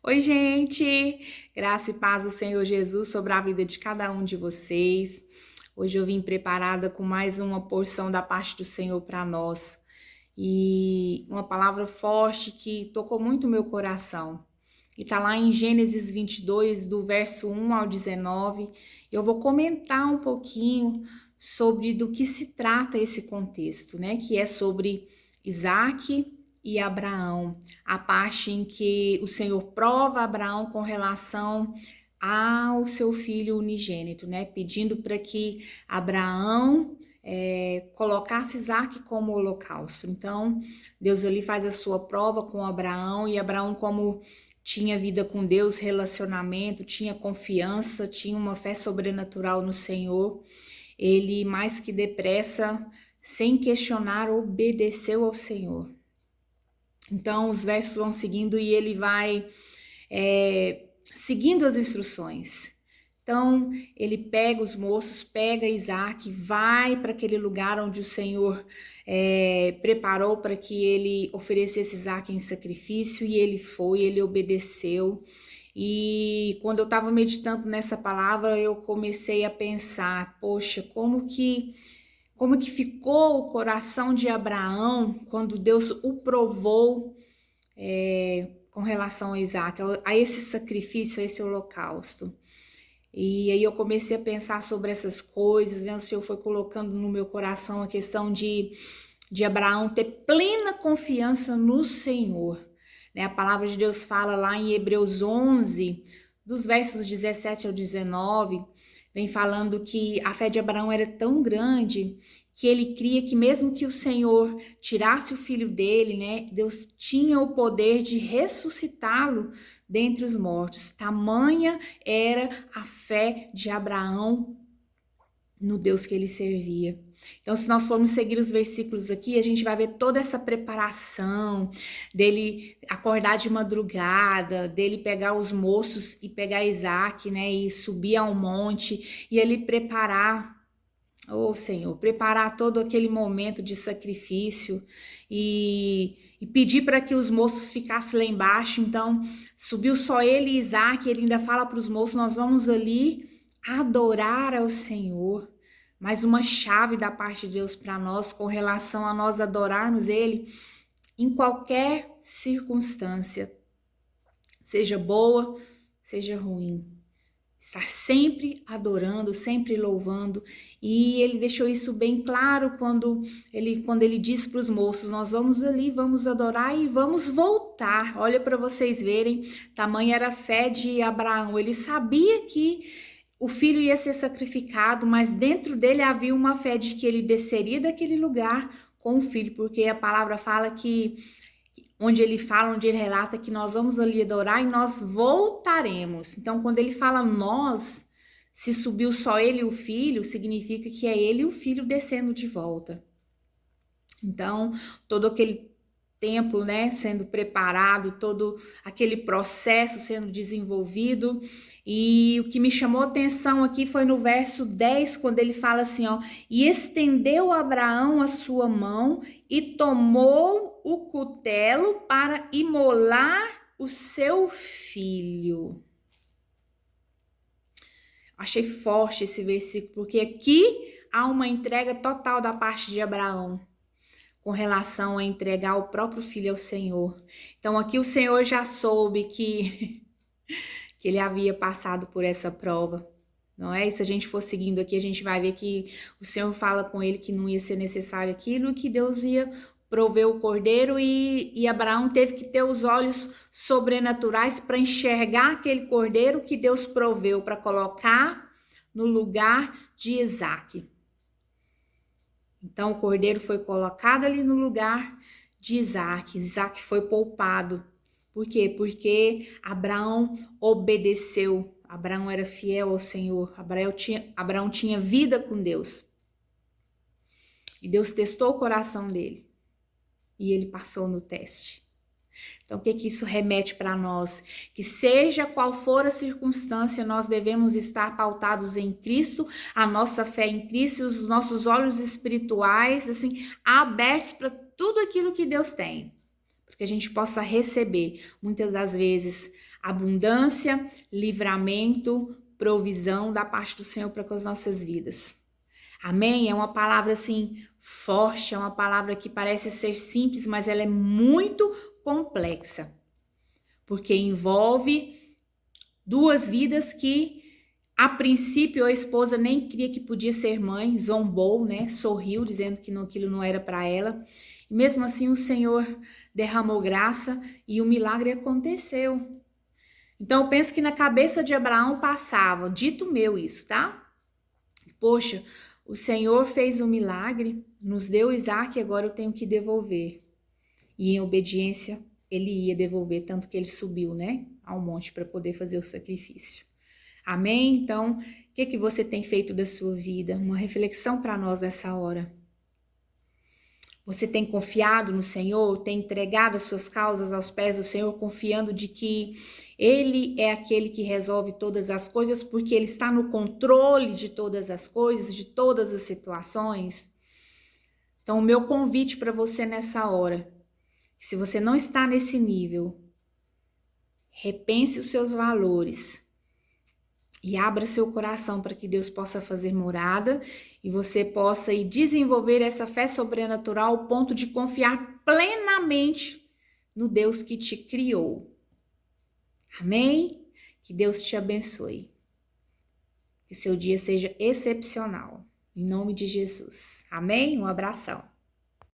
Oi, gente! Graça e paz do Senhor Jesus sobre a vida de cada um de vocês. Hoje eu vim preparada com mais uma porção da parte do Senhor para nós e uma palavra forte que tocou muito o meu coração. E tá lá em Gênesis 22, do verso 1 ao 19. Eu vou comentar um pouquinho sobre do que se trata esse contexto, né? Que é sobre Isaac e Abraão, a parte em que o Senhor prova Abraão com relação ao seu filho unigênito, né? Pedindo para que Abraão colocasse Isaac como holocausto. Então, Deus ali faz a sua prova com Abraão, e Abraão, como tinha vida com Deus, relacionamento, tinha confiança, tinha uma fé sobrenatural no Senhor, ele mais que depressa, sem questionar, obedeceu ao Senhor. Então, os versos vão seguindo e ele vai seguindo as instruções. Então, ele pega os moços, pega Isaac, vai para aquele lugar onde o Senhor preparou para que ele oferecesse Isaac em sacrifício, e ele foi, ele obedeceu. E quando eu estava meditando nessa palavra, eu comecei a pensar, poxa, como que ficou o coração de Abraão quando Deus o provou com relação a Isaac, a esse sacrifício, a esse holocausto. E aí eu comecei a pensar sobre essas coisas, né? O Senhor foi colocando no meu coração a questão de Abraão ter plena confiança no Senhor, né? A palavra de Deus fala lá em Hebreus 11, dos versos 17 ao 19, vem falando que a fé de Abraão era tão grande que ele cria que mesmo que o Senhor tirasse o filho dele, né, Deus tinha o poder de ressuscitá-lo dentre os mortos. Tamanha era a fé de Abraão no Deus que ele servia. Então, se nós formos seguir os versículos aqui, a gente vai ver toda essa preparação dele acordar de madrugada, dele pegar os moços e pegar Isaac, né, e subir ao monte, e ele preparar, Senhor, preparar todo aquele momento de sacrifício e pedir para que os moços ficassem lá embaixo. Então, subiu só ele e Isaac, ele ainda fala para os moços, nós vamos ali adorar ao Senhor. Mais uma chave da parte de Deus para nós com relação a nós adorarmos Ele em qualquer circunstância, seja boa, seja ruim. Estar sempre adorando, sempre louvando. E ele deixou isso bem claro quando ele disse para os moços, nós vamos ali, vamos adorar e vamos voltar. Olha para vocês verem, tamanha era a fé de Abraão. Ele sabia que o filho ia ser sacrificado, mas dentro dele havia uma fé de que ele desceria daquele lugar com o filho, porque a palavra fala que onde ele relata que nós vamos ali adorar e nós voltaremos. Então, quando ele fala nós, se subiu só ele e o filho, significa que é ele e o filho descendo de volta. Então, todo aquele tempo, né, sendo preparado, todo aquele processo sendo desenvolvido. E o que me chamou atenção aqui foi no verso 10, quando ele fala assim, ó, e estendeu Abraão a sua mão e tomou o cutelo para imolar o seu filho. Achei forte esse versículo, porque aqui há uma entrega total da parte de Abraão com relação a entregar o próprio filho ao Senhor. Então aqui o Senhor já soube que ele havia passado por essa prova, não é? E se a gente for seguindo aqui, a gente vai ver que o Senhor fala com ele que não ia ser necessário aquilo, que Deus ia prover o cordeiro, e Abraão teve que ter os olhos sobrenaturais para enxergar aquele cordeiro que Deus proveu para colocar no lugar de Isaac. Então o cordeiro foi colocado ali no lugar de Isaac. Isaac foi poupado. Por quê? Porque Abraão obedeceu. Abraão era fiel ao Senhor. Abraão tinha vida com Deus. E Deus testou o coração dele. E ele passou no teste. Então, o que isso remete para nós? Que seja qual for a circunstância, nós devemos estar pautados em Cristo, a nossa fé em Cristo, os nossos olhos espirituais, assim, abertos para tudo aquilo que Deus tem. Porque que a gente possa receber, muitas das vezes, abundância, livramento, provisão da parte do Senhor para com as nossas vidas. Amém? É uma palavra assim forte, é uma palavra que parece ser simples, mas ela é muito complexa, porque envolve duas vidas que a princípio a esposa nem queria que podia ser mãe, zombou, né? Sorriu, dizendo que aquilo não era para ela. E mesmo assim o Senhor derramou graça e o milagre aconteceu. Então eu penso que na cabeça de Abraão passava, dito meu isso, tá? Poxa, o Senhor fez um milagre, nos deu Isaac e agora eu tenho que devolver. E em obediência ele ia devolver, tanto que ele subiu, né, ao monte para poder fazer o sacrifício. Amém? Então, o que você tem feito da sua vida? Uma reflexão para nós nessa hora. Você tem confiado no Senhor? Tem entregado as suas causas aos pés do Senhor, confiando de que Ele é aquele que resolve todas as coisas, porque Ele está no controle de todas as coisas, de todas as situações? Então, o meu convite para você nessa hora, se você não está nesse nível, repense os seus valores e abra seu coração para que Deus possa fazer morada e você possa ir desenvolver essa fé sobrenatural ao ponto de confiar plenamente no Deus que te criou. Amém? Que Deus te abençoe. Que seu dia seja excepcional. Em nome de Jesus. Amém? Um abração.